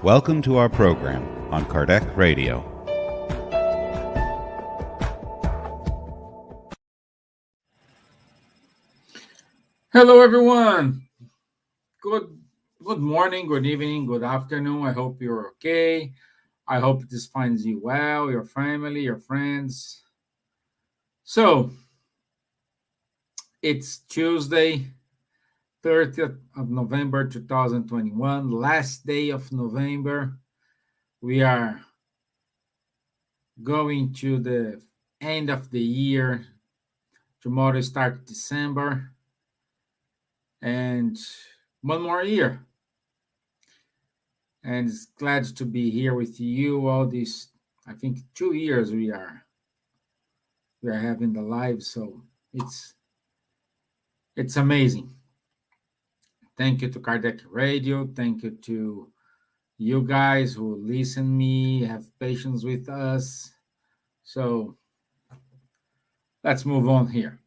Welcome to our program on Kardec Radio. Hello, everyone. Good morning, good evening, good afternoon. I hope you're okay. I hope this finds you well, your family, your friends. So, it's Tuesday, 30th of November, 2021, last day of November. We are going to the end of the year. Tomorrow starts December. And one more year. And it's glad to be here with you all these, I think 2 years we are having the live, so it's amazing. Thank you to Kardec Radio. Thank you to you guys who listen me, have patience with us. So let's move on here.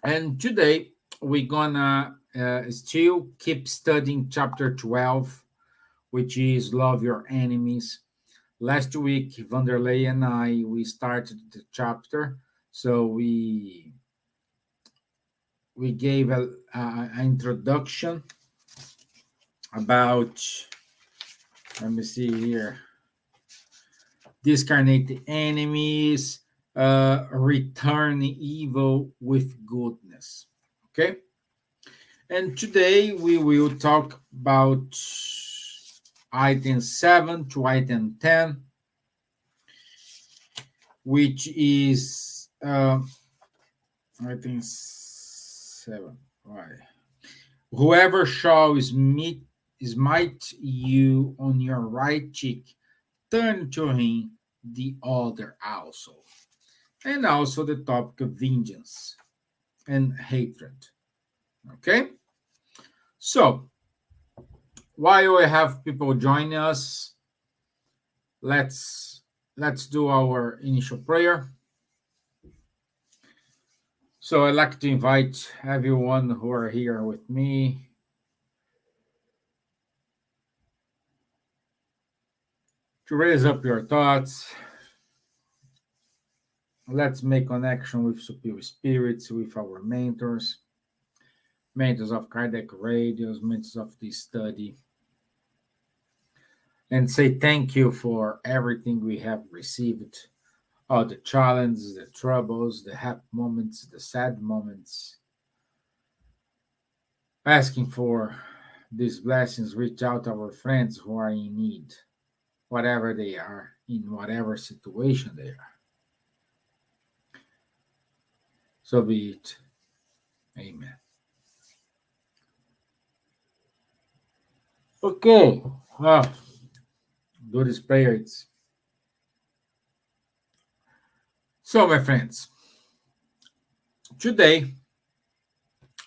And today we're gonna still keep studying chapter 12, which is Love Your Enemies. Last week, Wanderley and we started the chapter, so we gave an introduction about, let me see here, discarnate the enemies, return evil with goodness. Okay? And today we will talk about item 7 to item 10, which is item 7. Right. Whoever shall smite you on your right cheek, turn to him the other also. And also the topic of vengeance and hatred. Okay? So, while we have people joining us, let's do our initial prayer. So I'd like to invite everyone who are here with me to raise up your thoughts. Let's make connection with superior spirits, with our mentors of Kardec Radios, mentors of this study, and say thank you for everything we have received, all the challenges, the troubles, the happy moments, the sad moments. Asking for these blessings, reach out to our friends who are in need, whatever they are, in whatever situation they are. So be it. Amen. Okay. Do this prayer. So, my friends, today,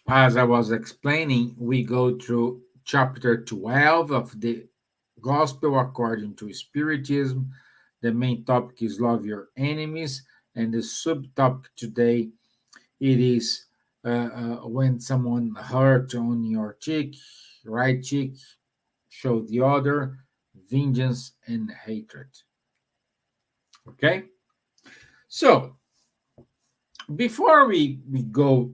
as I was explaining, we go through chapter 12 of the Gospel according to Spiritism. The main topic is Love Your Enemies, and the subtopic today, it is when someone hurt on your cheek, right cheek, show the other, vengeance and hatred. Okay? So, before we go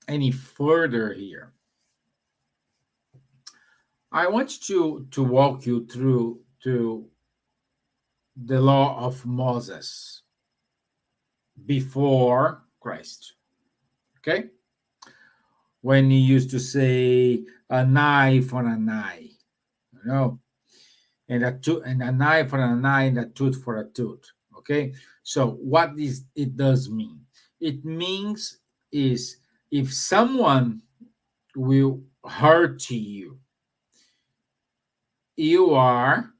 any further here, I want to walk you through to the law of Moses before Christ. Okay? When he used to say an eye for an eye, and an eye for an eye, and a tooth for a tooth. Okay? So what it does mean? It means is if someone will hurt you, you are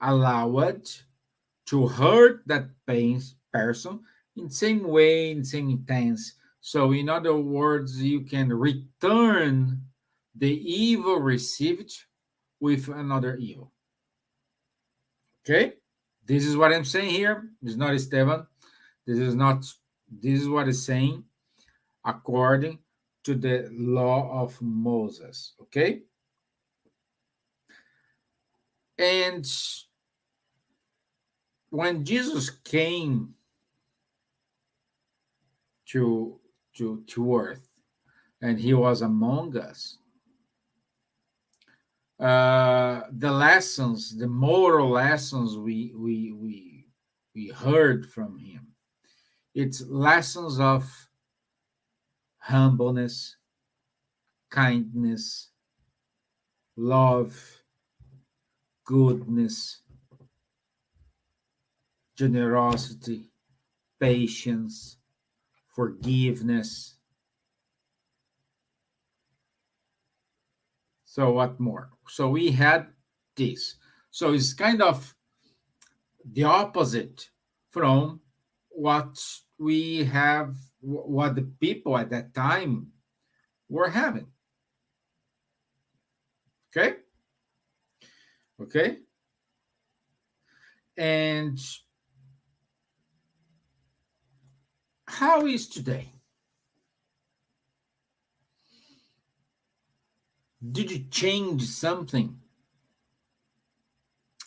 allowed to hurt that person in the same way, in the same intense. So in other words, you can return the evil received with another evil. Okay? This is what I'm saying here. It's not Stevan. This is what it's saying according to the law of Moses. Okay? And when Jesus came to, to earth and he was among us, the lessons, the moral lessons we heard from him, it's lessons of humbleness, kindness, love, goodness, generosity, patience, forgiveness. So what more? So we had this. So it's kind of the opposite from what we have, what the people at that time were having. Okay? Okay? And how is today? Did you change something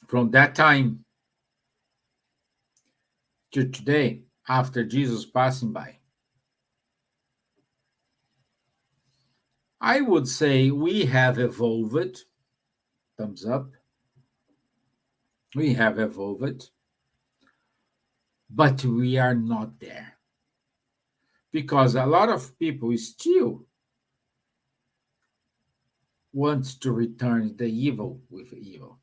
from that time to today after Jesus passing by? I would say we have evolved. Thumbs up. We have evolved, but we are not there because a lot of people still want to return the evil with evil.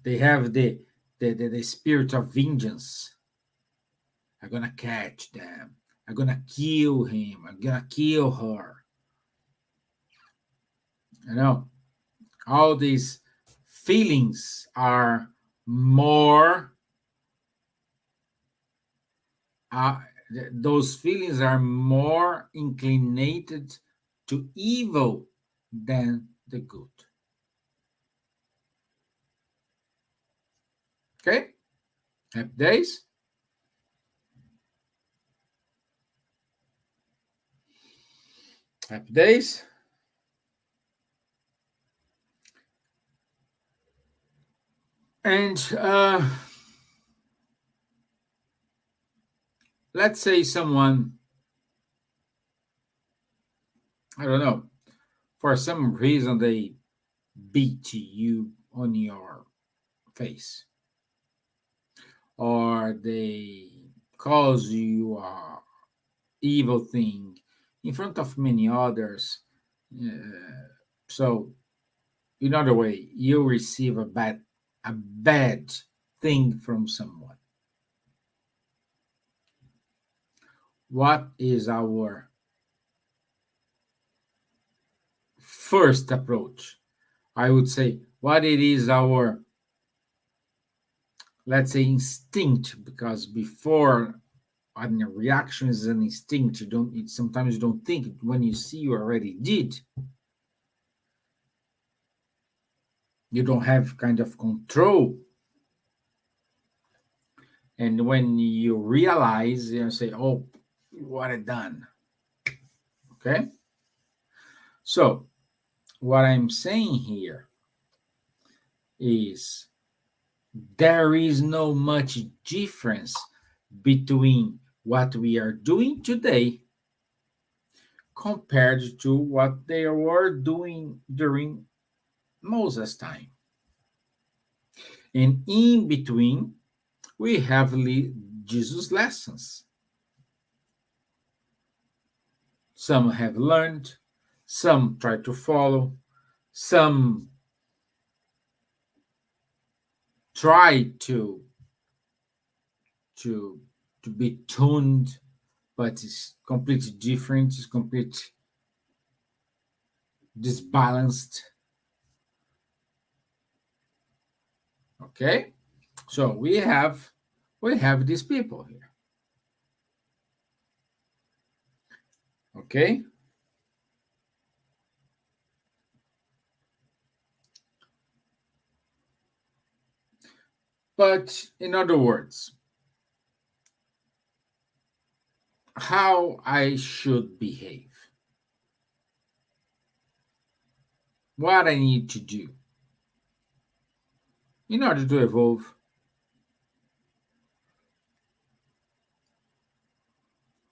They have the spirit of vengeance. I'm gonna catch them. I'm gonna kill him. I'm gonna kill her. You know, all these feelings are more. Those feelings are more inclinated to evil than the good. Okay? Happy days? Happy days? And let's say someone, I don't know, for some reason they beat you on your face, or they cause you a evil thing in front of many others. So, in other way, you receive a bad thing from someone. What is our first approach? I would say what it is our, let's say, instinct, because before, I mean, a reaction is an instinct. Sometimes you don't think it. When you see, you already did. You don't have kind of control. And when you realize, you say, oh, what I done. Okay? So, what I'm saying here is there is no much difference between what we are doing today compared to what they were doing during Moses' time. And in between, we have Jesus' lessons. Some have learned, some try to follow, some try to be tuned, but it's completely different, it's completely disbalanced. Okay, so we have these people here. Okay, but in other words, how I should behave, what I need to do. in order to evolve,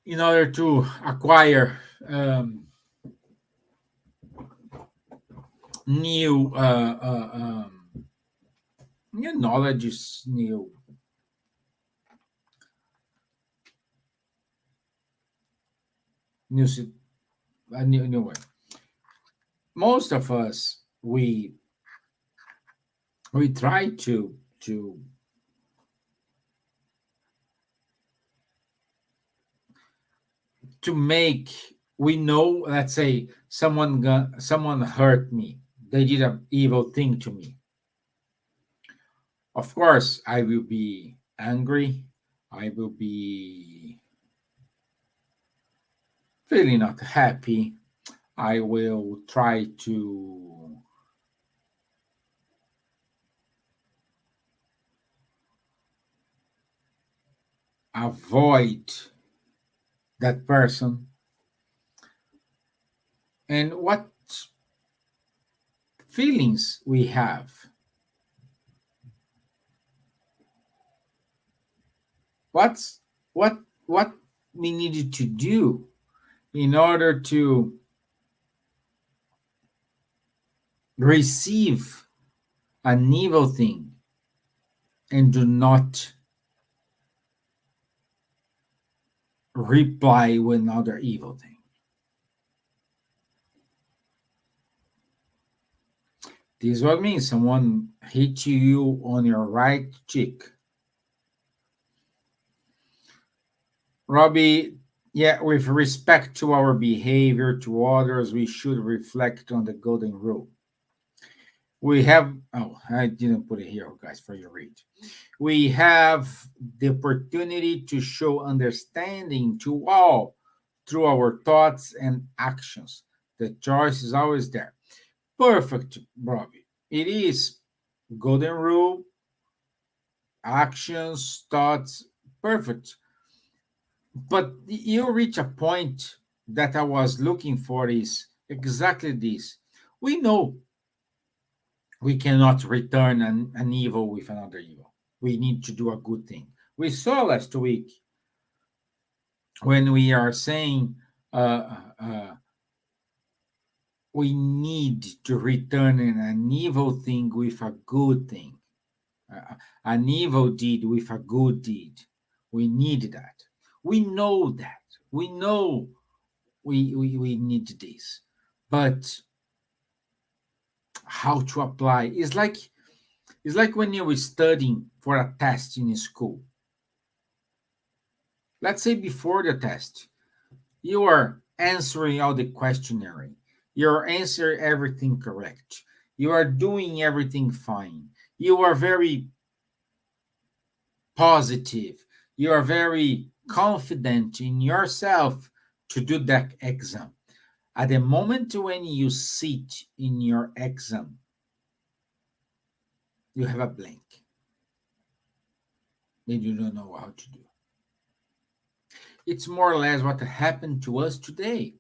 in order to acquire new new knowledge, new new way. Most of us, we try to make, we know, let's say someone hurt me, they did an evil thing to me. Of course I will be angry, I will be feeling not happy, I will try to avoid that person. And what feelings we have, what's what we needed to do in order to receive an evil thing and do not reply with another evil thing. This is what means someone hit you on your right cheek. Robbie, yeah, with respect to our behavior to others, we should reflect on the golden rule. We have, oh, I didn't put it here, guys, for your read. We have the opportunity to show understanding to all through our thoughts and actions. The choice is always there. Perfect, Robbie. It is golden rule, actions, thoughts, perfect. But you reach a point that I was looking for is exactly this. We know we cannot return an evil with another evil. We need to do a good thing. We saw last week when we are saying we need to return an evil thing with a good thing, an evil deed with a good deed. We need that. We know that. We know we need this. But how to apply? It's like when you were studying for a test in school. Let's say before the test, you are answering all the questionnaire. You're answering everything correct. You are doing everything fine. You are very positive. You are very confident in yourself to do that exam. At the moment when you sit in your exam, you have a blank. And you don't know how to do. It's more or less what happened to us today,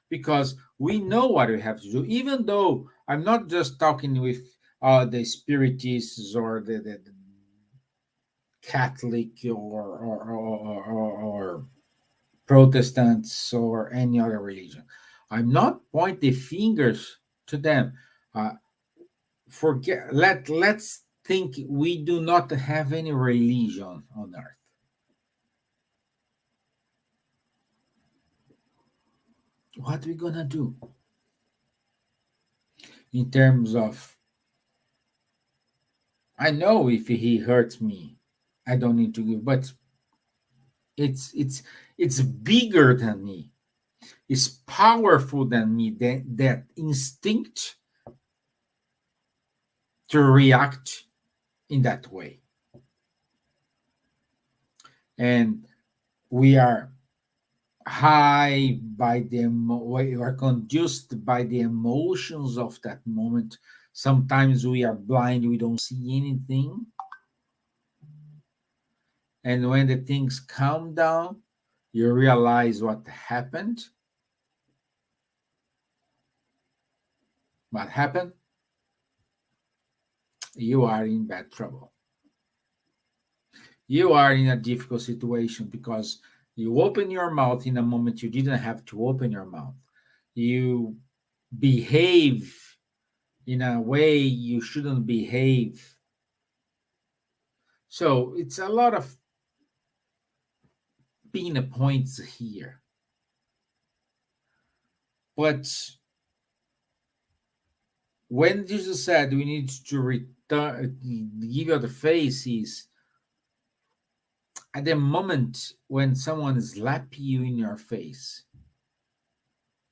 because we know what we have to do, even though I'm not just talking with the Spiritists or the Catholic or Protestants or any other religion. I'm not pointing fingers to them. Uh, let's think we do not have any religion on earth. What are we gonna do in terms of, I know if he hurts me, I don't need to give, but it's it's it's bigger than me. It's powerful than me. That instinct to react in that way, and we are high by we are conduced by the emotions of that moment. Sometimes we are blind, we don't see anything, and when the things calm down, you realize what happened. What happened? you are in bad trouble. You are in a difficult situation because you open your mouth in a moment you didn't have to open your mouth. You behave in a way you shouldn't behave. So it's a lot of pinna points here. But when Jesus said we need to return, give you the face, is at the moment when someone slaps you in your face,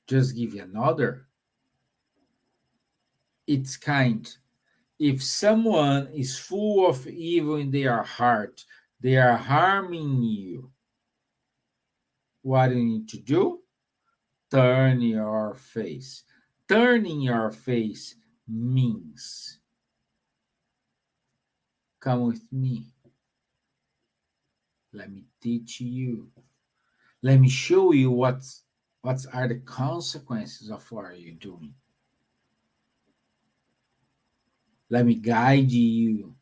just give you another. It's kind. If someone is full of evil in their heart, they are harming you. What do you need to do? Turn your face. Turning your face means come with me. Let me teach you. Let me show you what are the consequences of what you're doing. Let me guide you.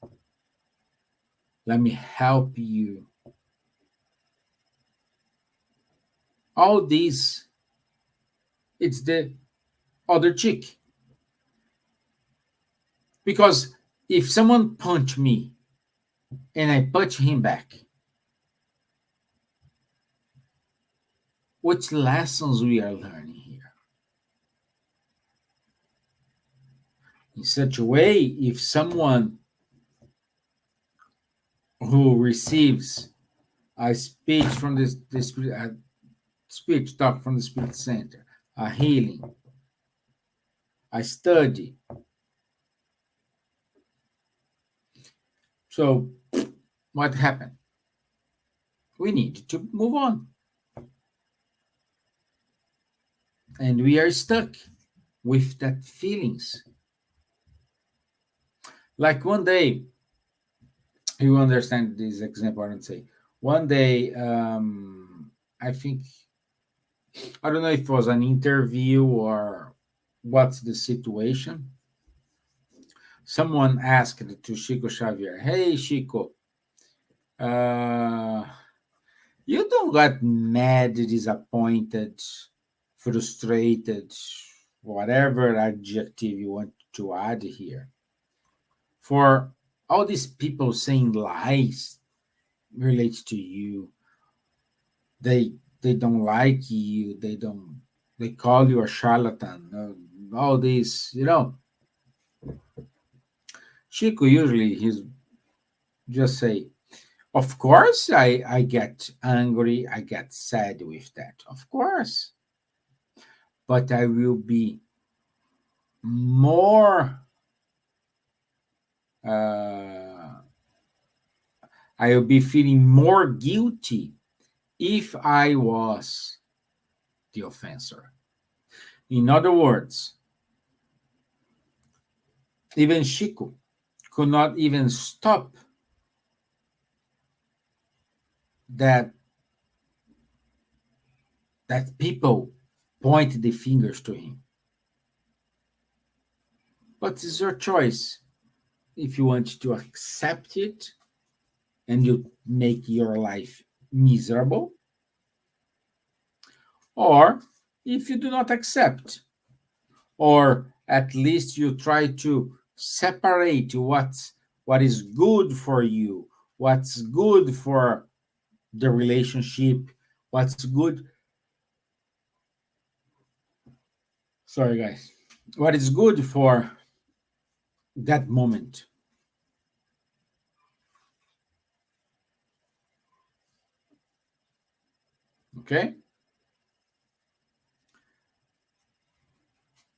Let me help you. All this, it's the other cheek. Because if someone punch me and I punch him back, which lessons we are learning here? In such a way, if someone who receives a speech from the spirit, a speech talk from the Spirit Center, a healing, a study, so what happened? We need to move on. And we are stuck with that feelings. Like one day, you understand this example, I don't say. One day, I think, I don't know if it was an interview or what's the situation. Someone asked to Chico Xavier, hey, Chico, you don't got mad, disappointed, frustrated, whatever adjective you want to add here, for all these people saying lies relates to you. They don't like you. They call you a charlatan. All this, Chico usually he's just say, of course I get angry, I get sad with that. Of course. But I will be more I will be feeling more guilty if I was the offender. In other words, even Chico could not even stop that people point the fingers to him. But it's your choice if you want to accept it and you make your life miserable, or if you do not accept, or at least you try to separate what is good for you, what's good for the relationship, what's good. Sorry, guys. What is good for that moment. Okay?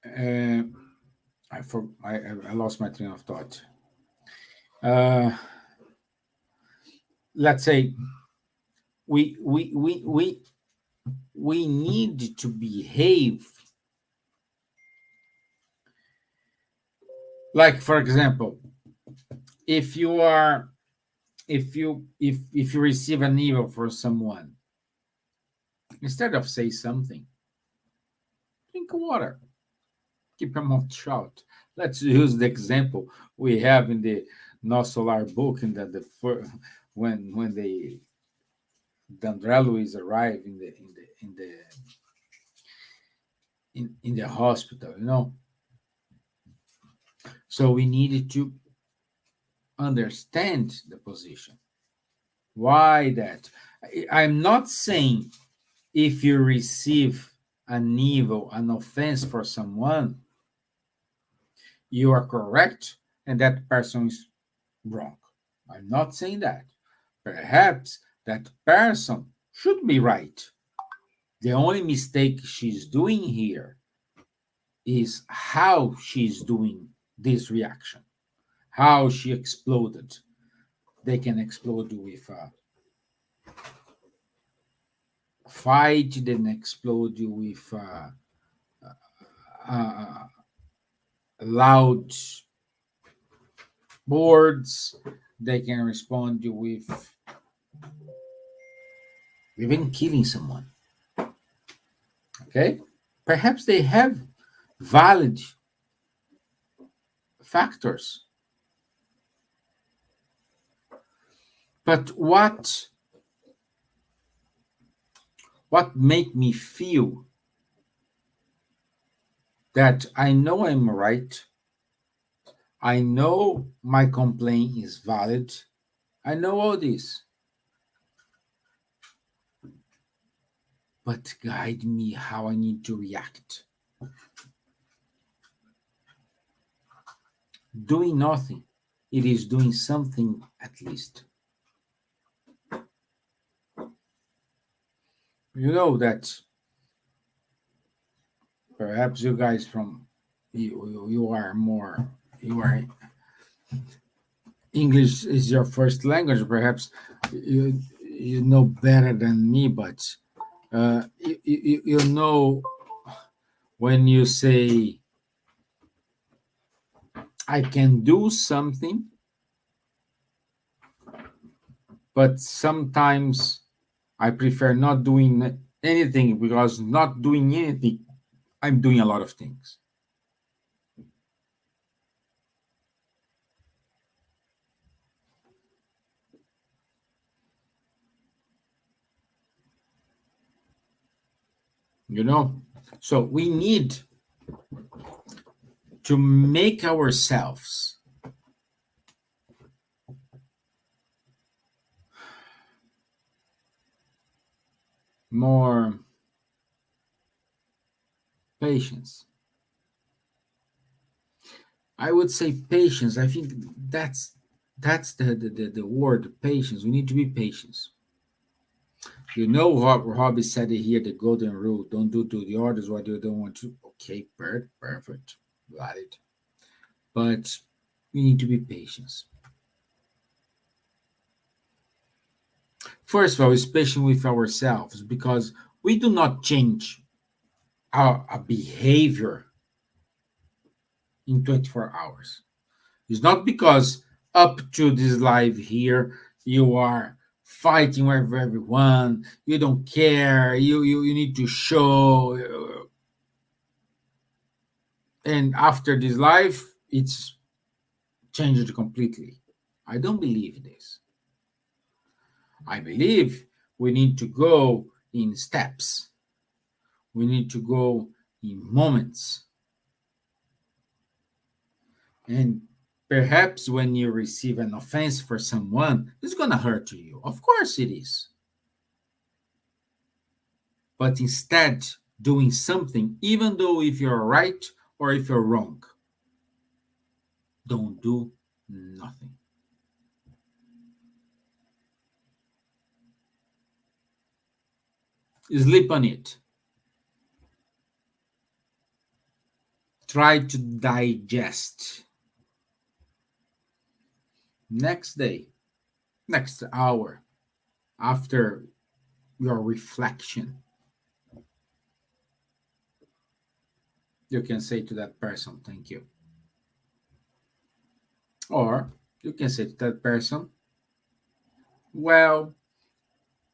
I lost my train of thought. Let's say we need to behave like, for example, if you receive an email from someone, instead of say something, drink water. Keep your mouth shut. Let's use the example we have in the No Solar book, in when the Dandreluis arrive in the hospital, So we needed to understand the position. Why that? I'm not saying if you receive an evil, an offense for someone, you are correct and that person is wrong. I'm not saying that. Perhaps that person should be right. The only mistake she's doing here is how she's doing this reaction, how she exploded. They can explode with a fight, then explode with loud words. They can respond with even killing someone. Okay? Perhaps they have valid factors. But what make me feel that I know I'm right, I know my complaint is valid, I know all this, but guide me how I need to react. Doing nothing, it is doing something at least. You know that perhaps you guys you are more, you are English is your first language. Perhaps you know better than me, but you know when you say I can do something, but sometimes I prefer not doing anything, because not doing anything, I'm doing a lot of things. So we need to make ourselves more patience. I would say patience. I think that's the word, patience. We need to be patient. Robbie said it here, the golden rule: don't do to the others what you don't want to. Okay, perfect, valid. But we need to be patient. First of all, is patient with ourselves, because we do not change our behavior in 24 hours. It's not because up to this live here you are fighting with everyone, you don't care, you need to show, and after this life it's changed completely. I don't believe this. I believe we need to go in steps, we need to go in moments. And perhaps when you receive an offense for someone, it's going to hurt you. Of course it is. But instead, doing something, even though if you're right or if you're wrong, don't do nothing. Sleep on it. Try to digest. Next day, next hour, after your reflection, you can say to that person, thank you. Or you can say to that person, well,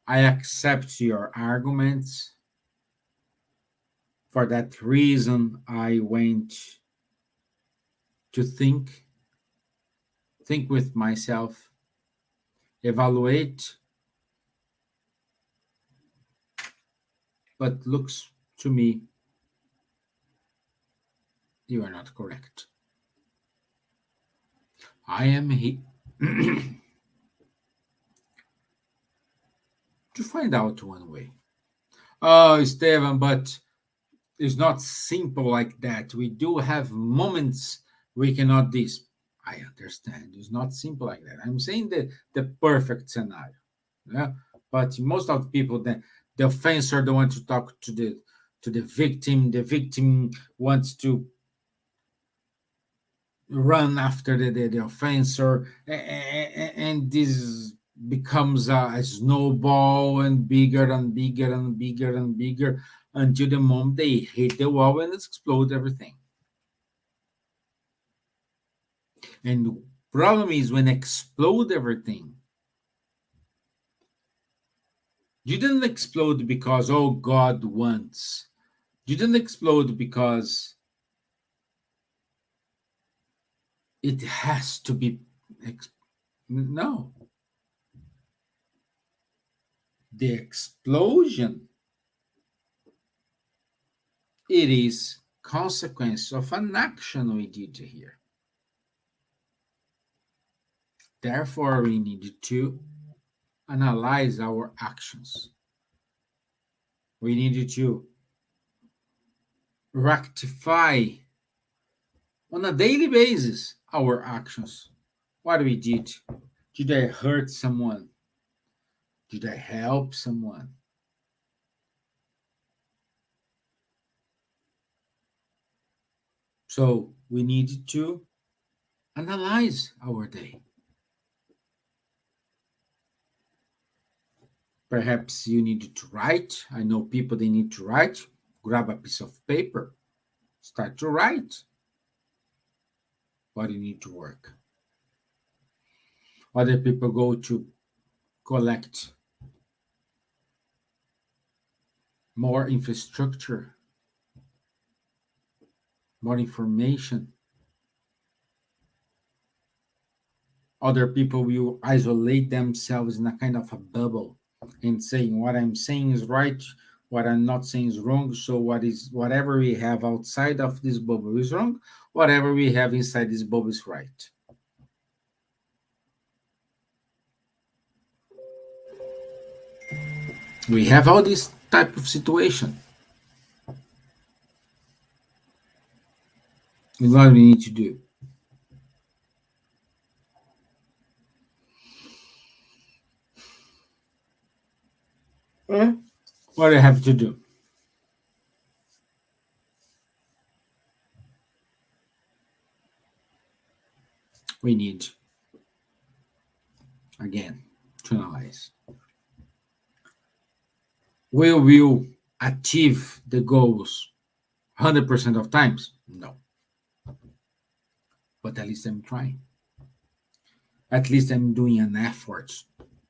I accept your arguments, For that reason, I went to think with myself, evaluate, but looks to me, you are not correct. I am here to find out one way. Oh, Stevan, but it's not simple like that. We do have moments we cannot this. I understand. It's not simple like that. I'm saying the perfect scenario. Yeah. But most of the people, the offender don't want to talk to the victim. The victim wants to run after the offender, and this becomes a snowball and bigger and bigger and bigger and bigger until the moment they hit the wall and it explodes everything. And the problem is when explode everything, you didn't explode because oh God wants. You didn't explode because it has to be. No, the explosion, it is consequence of an action we did here. Therefore, we need to analyze our actions. We need to rectify on a daily basis our actions. What we did. Did I hurt someone? Did I help someone? So we need to analyze our day. Perhaps you need to write. I know people, they need to write. Grab a piece of paper, start to write what you need to work. Other people go to collect more infrastructure, more information. Other people will isolate themselves in a kind of a bubble and saying what I'm saying is right, what I'm not saying is wrong. So whatever we have outside of this bubble is wrong, whatever we have inside this bubble is right. We have all this type of situation. And what we need to do? What do I have to do? We need, again, to analyze. We will achieve the goals 100% of times? No. But at least I'm trying. At least I'm doing an effort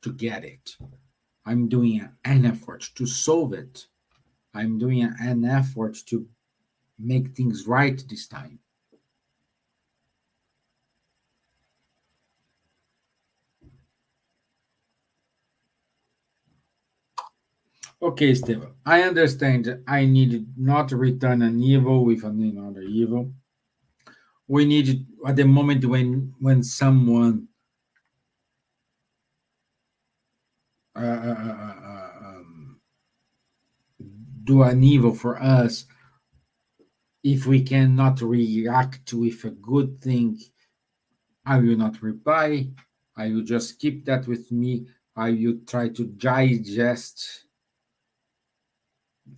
to get it. I'm doing an effort to solve it. I'm doing an effort to make things right this time. Okay, Stevan, I understand I need not to return an evil with another evil. We need at the moment when someone do an evil for us, if we cannot react with a good thing, I will not reply. I will just keep that with me. I will try to digest.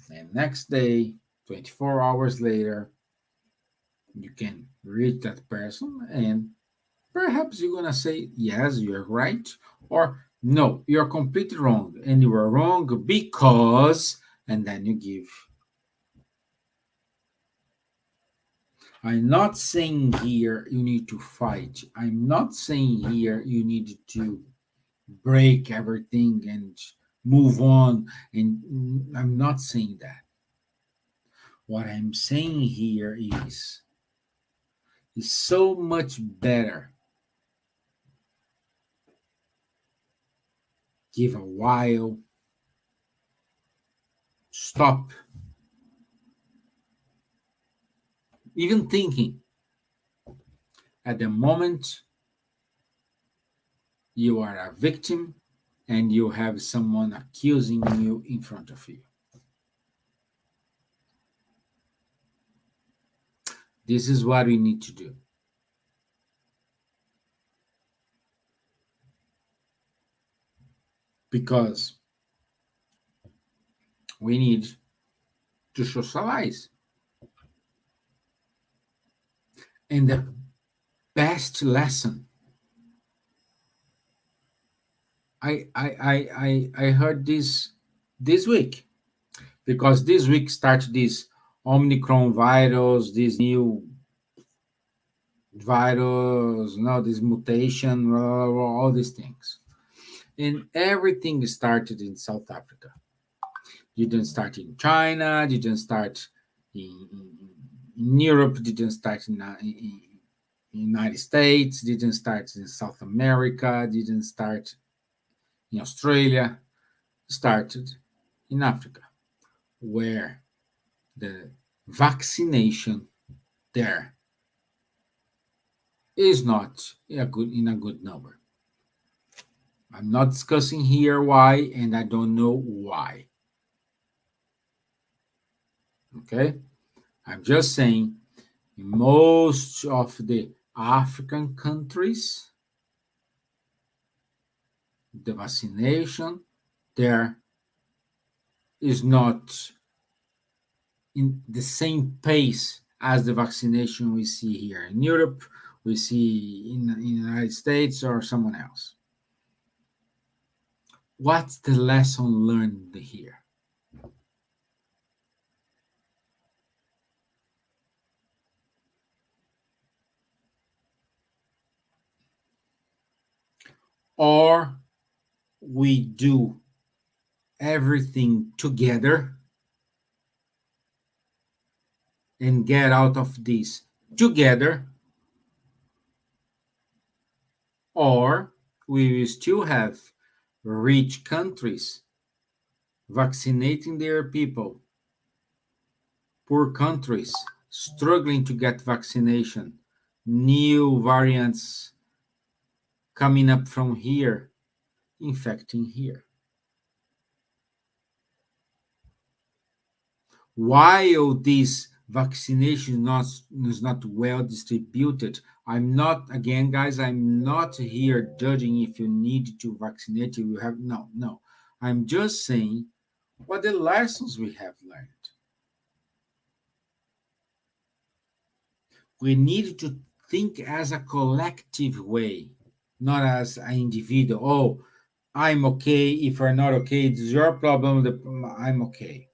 And next day, 24 hours later, you can reach that person and perhaps you're going to say, yes, you're right, or no, you're completely wrong. And you are wrong because, and then you give. I'm not saying here you need to fight. I'm not saying here you need to break everything and move on. And I'm not saying that. What I'm saying here is so much better give a while, stop, even thinking at the moment you are a victim and you have someone accusing you in front of you. This is what we need to do. Because we need to socialize. And the best lesson I heard this week, because this week starts this Omicron virus, this new virus, this mutation, all these things. And everything started in South Africa. Didn't start in China, didn't start in Europe, didn't start in United States, didn't start in South America, didn't start in Australia, started in Africa, where the vaccination there is not in a good number. I'm not discussing here why, and I don't know why. Okay? I'm just saying, in most of the African countries, the vaccination there is not in the same pace as the vaccination we see here in Europe, we see in the United States, or someone else. What's the lesson learned here? Or we do everything together and get out of this together, or we will still have rich countries vaccinating their people, poor countries struggling to get vaccination, new variants coming up from here, infecting here. While this vaccination is not well distributed, I'm not, again, guys, I'm not here judging if you need to vaccinate, you have, no. I'm just saying what the lessons we have learned. We need to think as a collective way, not as an individual. Oh, I'm okay. If you're not okay, it's your problem. I'm okay.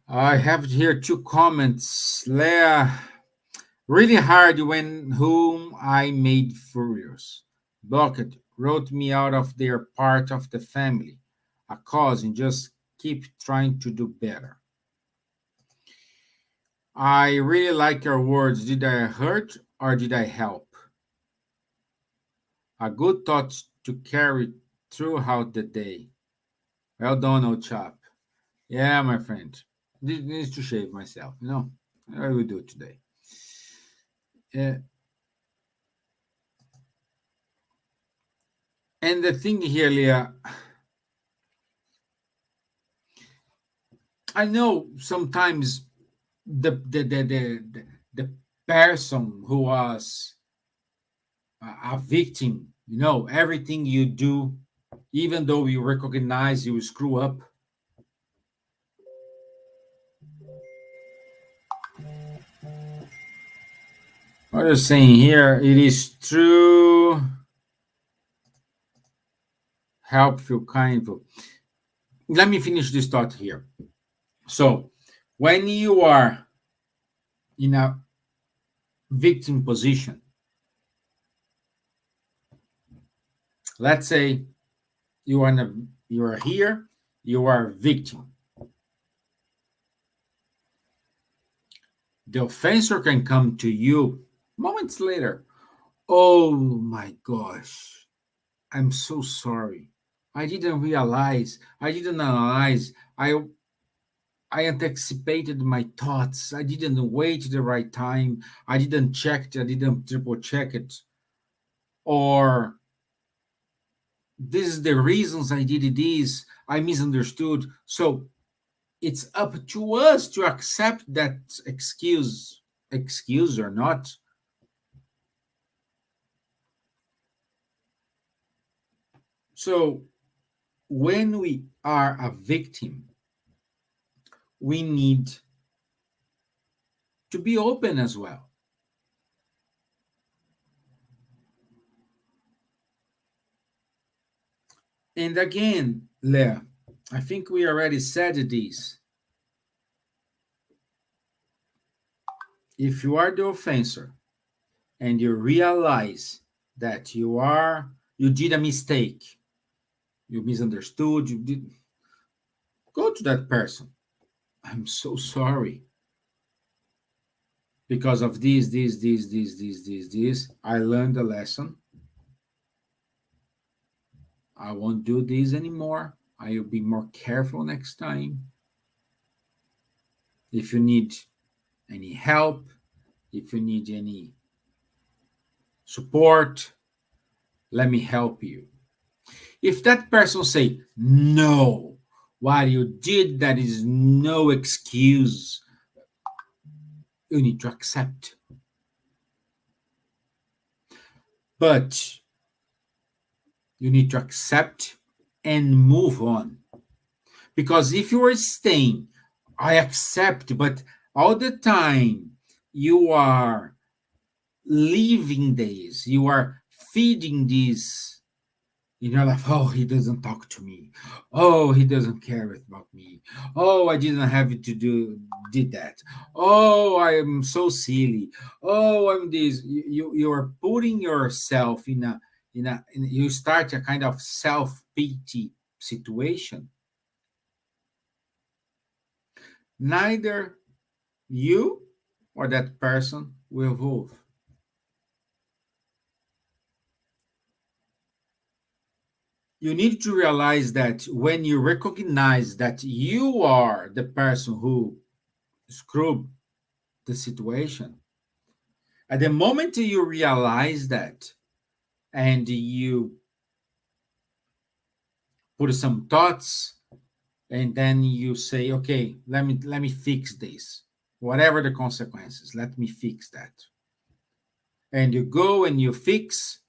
I have here two comments. Leah, really hard when whom I made furious. Blocked, wrote me out of their part of the family. A cousin, just keep trying to do better. I really like your words. Did I hurt or did I help? A good thought to carry throughout the day. Well done, old chap. Yeah, my friend. This needs to shave myself, I will do it today. And the thing here, Leah, I know sometimes the person who was a victim, everything you do, even though you recognize you screw up, what you're saying here, it is true, helpful, kindful. Let me finish this thought here. So, when you are in a victim position, let's say you are here, you are a victim. The offender can come to you moments later. Oh my gosh, I'm so sorry. I didn't realize, I didn't analyze, I anticipated my thoughts. I didn't wait the right time. I didn't check it, I didn't triple check it. Or this is the reasons I did this. I misunderstood. So it's up to us to accept that excuse or not. So when we are a victim, we need to be open as well. And again, Lea, I think we already said this. If you are the offender and you realize that you did a mistake, you misunderstood, you did, go to that person. I'm so sorry. Because of this, I learned a lesson. I won't do this anymore. I will be more careful next time. If you need any help, if you need any support, let me help you. If that person say, no, what you did, that is no excuse, you need to accept. But you need to accept and move on. Because if you are staying, I accept, but all the time you are living this, you are feeding this in your life. Oh, he doesn't talk to me. Oh, he doesn't care about me. Oh, I didn't have to did that. Oh, I am so silly. Oh, I'm this. You are putting yourself in you start a kind of self-pity situation. Neither you or that person will evolve. You need to realize that when you recognize that you are the person who screwed the situation, at the moment you realize that and you put some thoughts and then you say, okay, let me fix this. Whatever the consequences, let me fix that. And you go and you fix,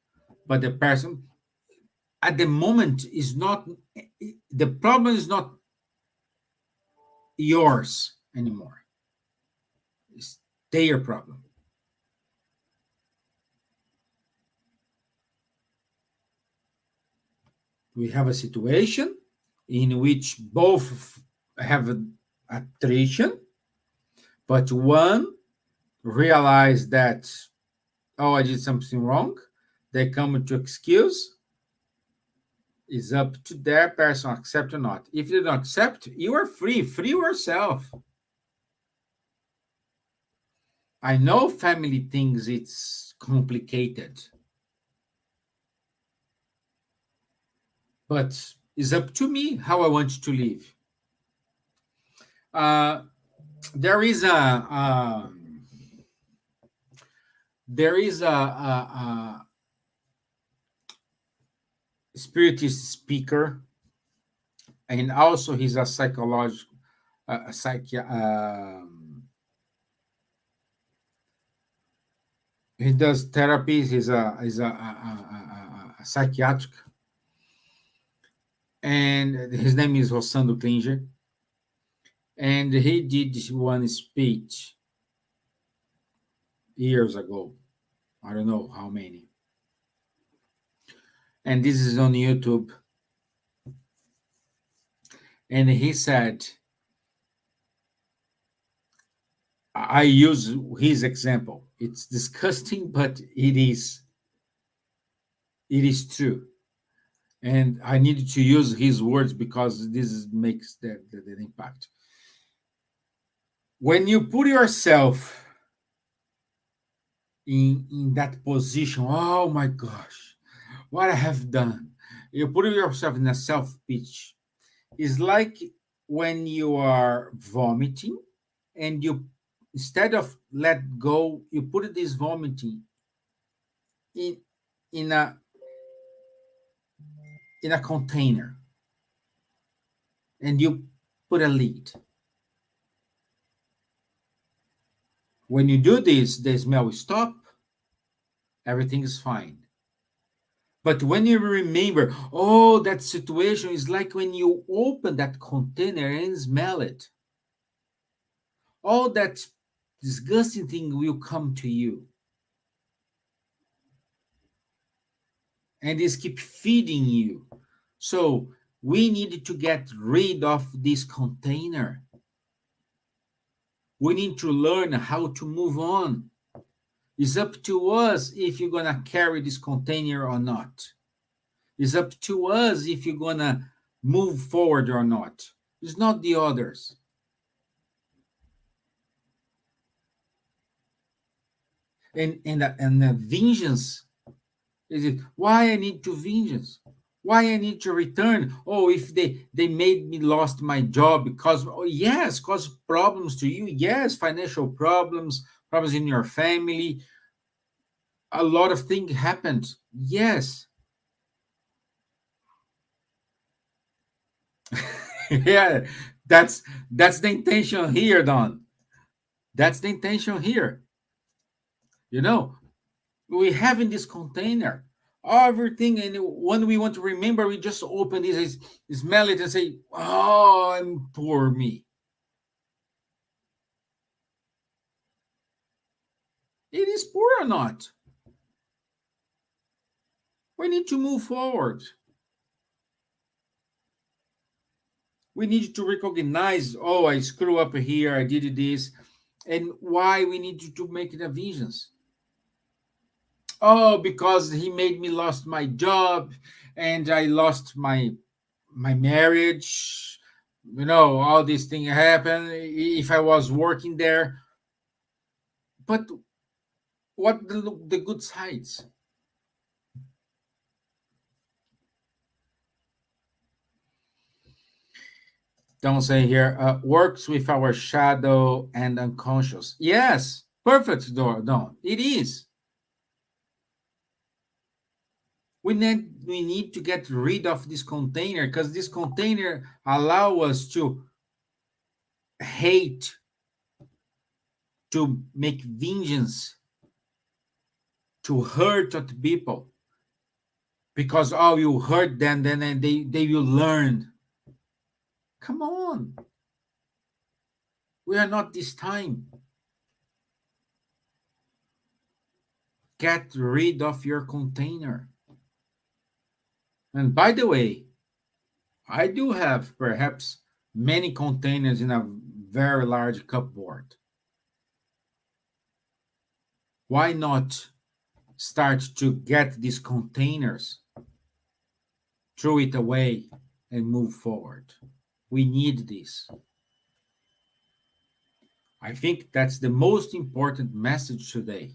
but the person at the moment is not, the problem is not yours anymore. It's their problem. We have a situation in which both have attrition, but one realize that, oh, I did something wrong. They come to excuse. It's up to their person accept or not. If they don't accept, you are free yourself. I know family thinks it's complicated, but it's up to me how I want to live. There is a Spiritist speaker, and also he's a psychological, he does therapies. He's a psychiatric, and his name is Rossando Klinger, and he did one speech years ago. I don't know how many. And this is on YouTube. And he said, I use his example. It's disgusting, but it is true. And I needed to use his words because this makes the impact. When you put yourself in that position. Oh my gosh, what I have done. You put yourself in a self pitch. It's like when you are vomiting and you, instead of let go, you put this vomiting in in a in a container and you put a lid. When you do this, the smell will stop, everything is fine. But when you remember, oh, that situation is like when you open that container and smell it, all that disgusting thing will come to you. And this keep feeding you. So we need to get rid of this container. We need to learn how to move on. It's up to us if you're going to carry this container or not. It's up to us if you're going to move forward or not. It's not the others. And the vengeance, is it why I need to vengeance? Why I need to return? Oh, if they made me lost my job because, oh yes, cause problems to you. Yes, financial problems, problems in your family. A lot of things happened. Yes. Yeah, that's the intention here, Don. That's the intention here. You know, we have in this container everything, and when we want to remember, we just open this, smell it, and say, "Oh, I'm poor me." It is poor or not? We need to move forward. We need to recognize, oh, I screw up here, I did this, and why we need to make it a vision. Oh, because he made me lost my job, and I lost my marriage. All these things happen. If I was working there, but what the good sides? Don't say here, works with our shadow and unconscious. Yes, perfect, Don. It is. We need to get rid of this container because this container allow us to hate, to make vengeance, to hurt other people. Because oh, you hurt them, then they will learn. Come on. We are not this time. Get rid of your container. And by the way, I do have perhaps many containers in a very large cupboard. Why not start to get these containers, throw it away, and move forward? We need this. I think that's the most important message today.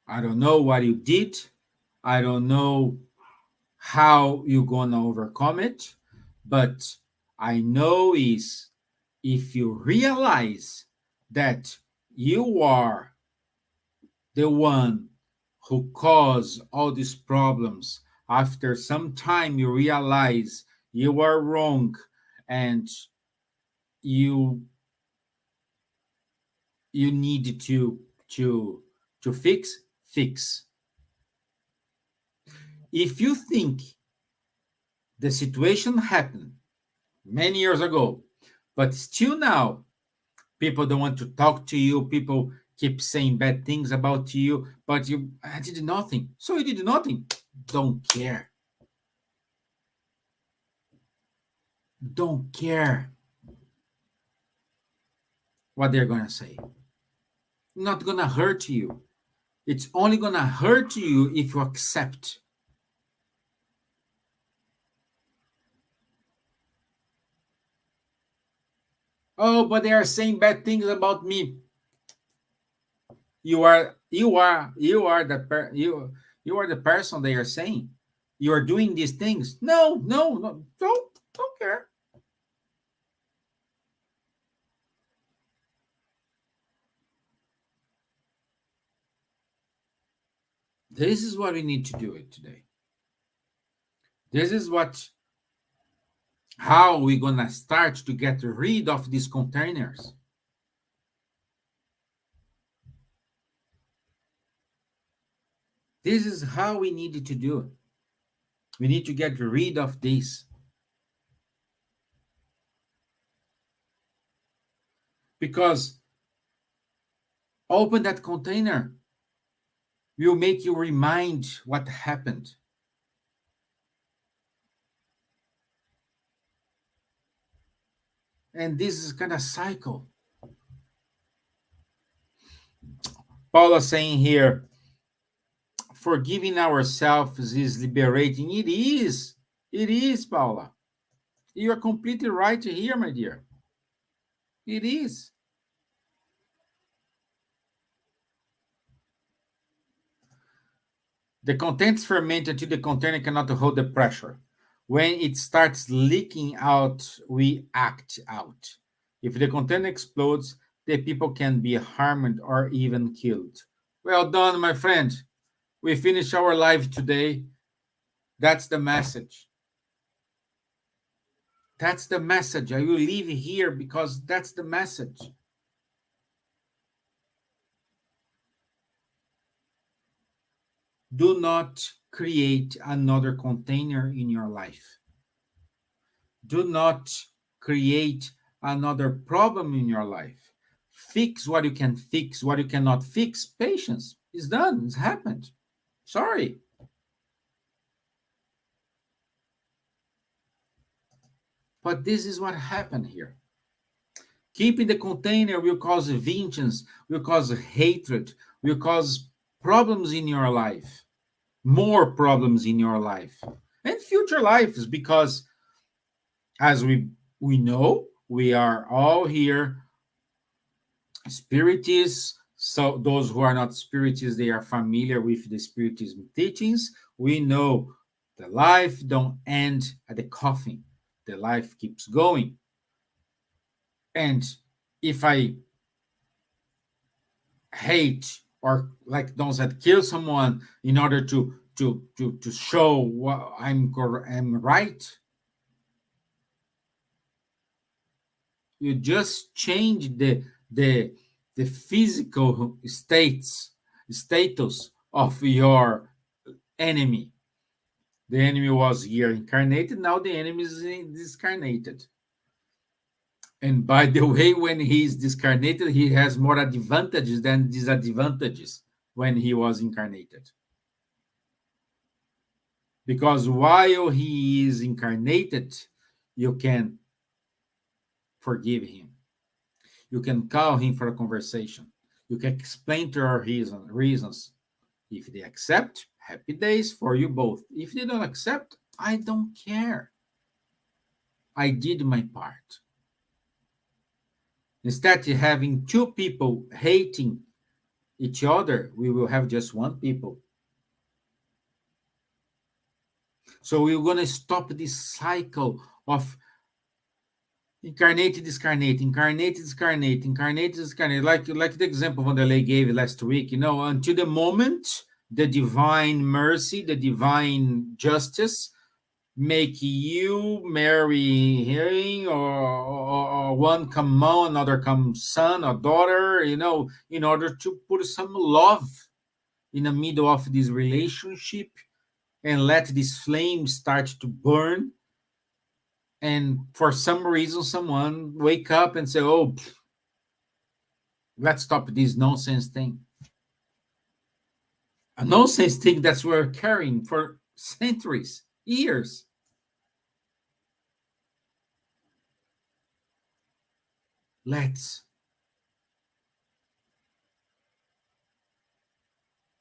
I don't know what you did. I don't know how you're gonna overcome it, but I know is if you realize that you are the one who caused all these problems, after some time you realize you are wrong and you you need to fix. If you think the situation happened many years ago, but still now people don't want to talk to you, people keep saying bad things about you, but I did nothing. So you did nothing. Don't care. Don't care what they're gonna say. Not gonna hurt you. It's only gonna hurt you if you accept. Oh, but they are saying bad things about me. You are the person they are saying. You are doing these things. No, no, no, don't care. This is what we need to do it today. This is how we're gonna start to get rid of these containers. This is how we need to do it. We need to get rid of this. Because open that container will make you remind what happened. And this is kind of cycle. Paula saying here, forgiving ourselves is liberating. It is. It is, Paula. You are completely right here, my dear. It is. The contents ferment until the container cannot hold the pressure. When it starts leaking out, we act out. If the container explodes, the people can be harmed or even killed. Well done, my friend. We finish our live today. That's the message. That's the message. I will leave here because that's the message. Do not create another container in your life. Do not create another problem in your life. Fix what you can fix. What you cannot fix, patience. It's done. It's happened. Sorry. But this is what happened here. Keeping the container will cause vengeance, will cause hatred, will cause problems in your life, more problems in your life, and future lives, because as we know, we are all here spiritists. So those who are not spiritists, they are familiar with the spiritism teachings. We know the life don't end at the coffin. The life keeps going. And if I hate or like those that kill someone in order to show what I'm right, you just change the physical status of your enemy. The enemy was here incarnated, now the enemy is discarnated. And by the way, when he is discarnated, he has more advantages than disadvantages when he was incarnated. Because while he is incarnated, you can forgive him. You can call him for a conversation. You can explain to her reasons. If they accept, happy days for you both. If they don't accept, I don't care. I did my part. Instead of having two people hating each other, we will have just one people. So we're going to stop this cycle of incarnate, discarnate, incarnate, discarnate, incarnate, discarnate. Like the example Wanderley gave last week, until the moment the divine mercy, the divine justice make you marry him, or one come mom, another come son or daughter, in order to put some love in the middle of this relationship and let this flame start to burn. And for some reason, someone wake up and say, oh, let's stop this nonsense thing. A nonsense thing that we're carrying for centuries, years. Let's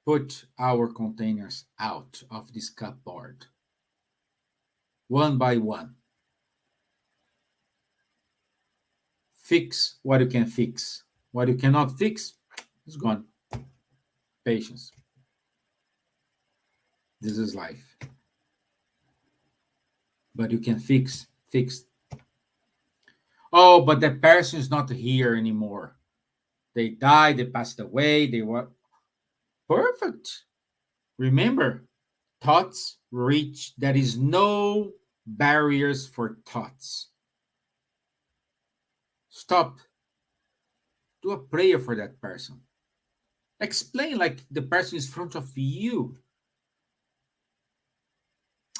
put our containers out of this cupboard, one by one. Fix what you can fix. What you cannot fix is gone. Patience. This is life. But you can fix. Oh, but the person is not here anymore. They died, they passed away, they were perfect. Remember, thoughts reach, there is no barriers for thoughts. Stop. Do a prayer for that person. Explain like the person is in front of you.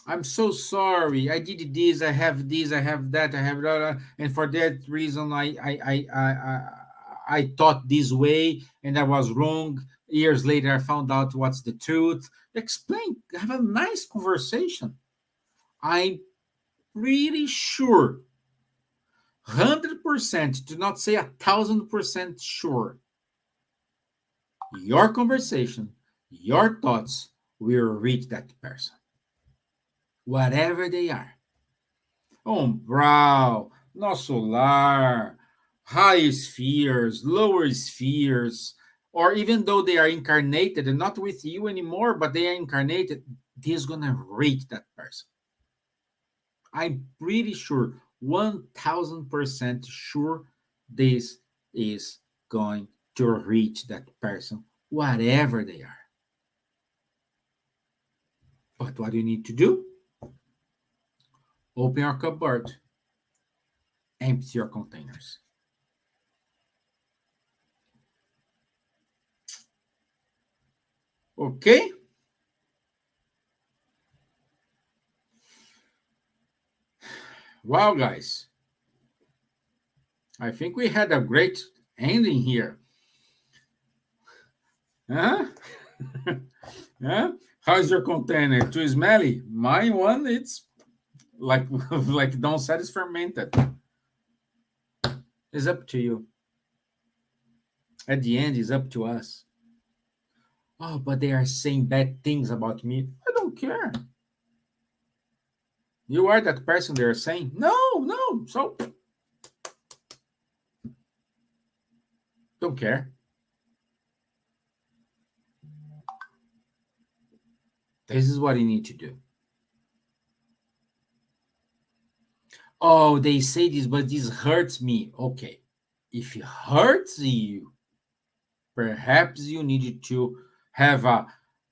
I'm so sorry. I did this. I have this. I have that. I have that. And for that reason, I thought this way, and I was wrong. Years later, I found out what's the truth. Explain. Have a nice conversation. I'm pretty sure, 100%, to not say 1,000% sure, your conversation, your thoughts will reach that person, whatever they are. Umbral, nosso lar, high spheres, lower spheres, or even though they are incarnated and not with you anymore, but they are incarnated, this is going to reach that person. I'm pretty sure, 1,000% sure, this is going to reach that person, whatever they are. But what you need to do? Open your cupboard, empty your containers. Okay? Wow, guys. I think we had a great ending here. Huh? Huh? How's your container? Too smelly? My one, it's like like Don said, it's fermented. It's up to you. At the end, it's up to us. Oh, but they are saying bad things about me. I don't care. You are that person they're saying. No. So don't care. This is what you need to do. Oh, they say this, but this hurts me. Okay. If it hurts you, perhaps you need to have a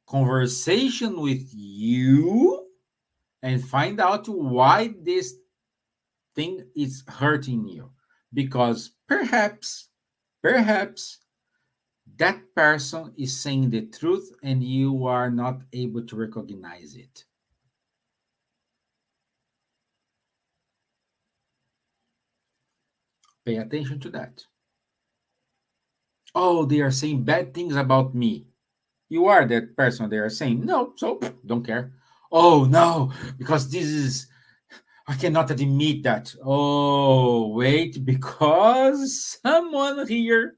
conversation with you and find out why this thing is hurting you. Because perhaps that person is saying the truth and you are not able to recognize it. Pay attention to that. Oh, they are saying bad things about me. You are that person they are saying. No, so don't care. Oh, no, because this is, I cannot admit that. Oh, wait, because someone here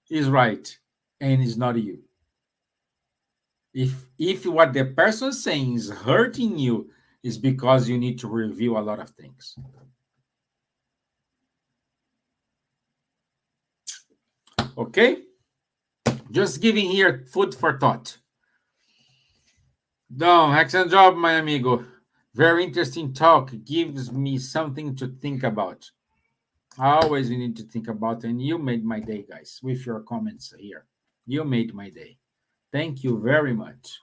is right and it's not you. If what the person is saying is hurting you, is because you need to review a lot of things. Okay? Just giving here food for thought. No, excellent job, my amigo. Very interesting talk. Gives me something to think about. Always you need to think about, and you made my day, guys, with your comments here. You made my day. Thank you very much.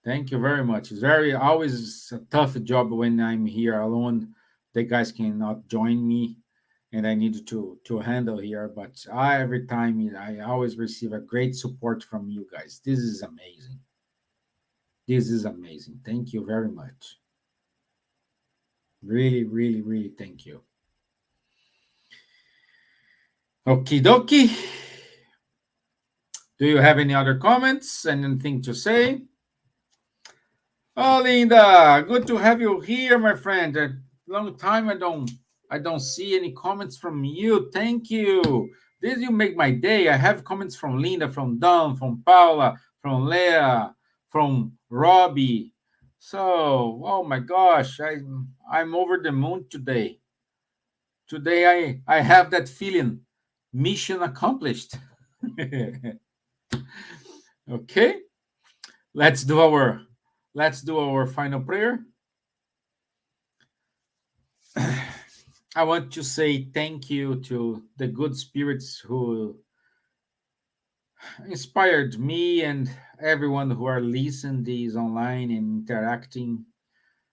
Thank you very much. It's very always a tough job when I'm here alone. The guys cannot join me, and I need to handle here. But every time I always receive a great support from you guys. This is amazing. This is amazing. Thank you very much. Really, really, really thank you. Okie dokie. Do you have any other comments? Anything to say? Oh, Linda, good to have you here, my friend. A long time I don't see any comments from you. Thank you. This you make my day. I have comments from Linda, from Don, from Paula, from Leah, from Robbie. So, oh my gosh, I'm over the moon today. Today I have that feeling mission accomplished. Okay, let's do our final prayer. I want to say thank you to the good spirits who inspired me and everyone who are listening these online and interacting,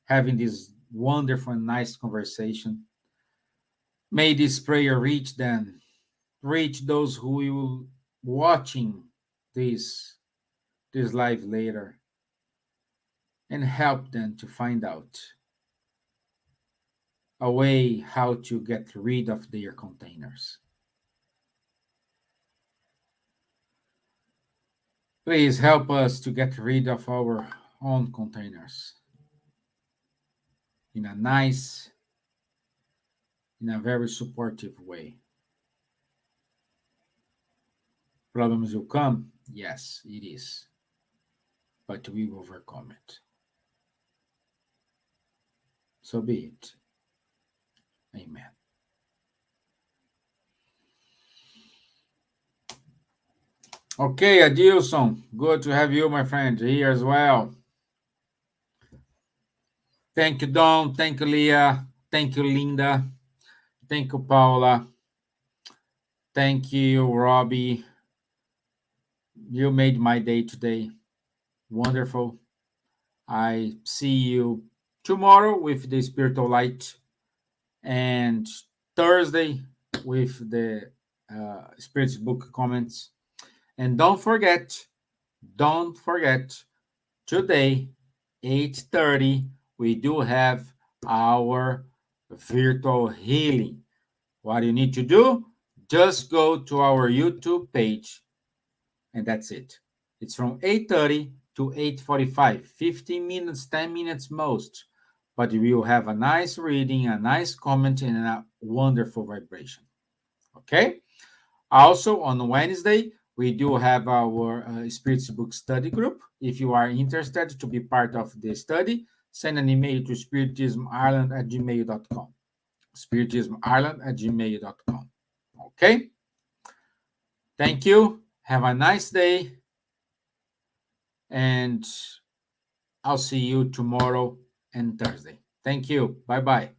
having this wonderful and nice conversation. May this prayer reach them, reach those who will watching this this live later, and help them to find out a way how to get rid of their containers. Please help us to get rid of our own containers in a nice, in a very supportive way. Problems will come? Yes, it is. But we will overcome it. So be it. Amen. Okay, Adilson, good to have you, my friend, here as well. Thank you, Don. Thank you, Leah. Thank you, Linda. Thank you, Paula. Thank you, Robbie. You made my day today. Wonderful. I see you tomorrow with the spiritual light and Thursday with the Spirit's book comments. And don't forget, today, 8:30, we do have our virtual healing. What you need to do, just go to our YouTube page, and that's it. It's from 8:30 to 8:45, 15 minutes, 10 minutes most. But we will have a nice reading, a nice comment, and a wonderful vibration. Okay? Also, on Wednesday, we do have our Spirits Book Study Group. If you are interested to be part of the study, send an email to spiritismireland@gmail.com. Spiritismireland@gmail.com. Okay? Thank you. Have a nice day. And I'll see you tomorrow and Thursday. Thank you. Bye-bye.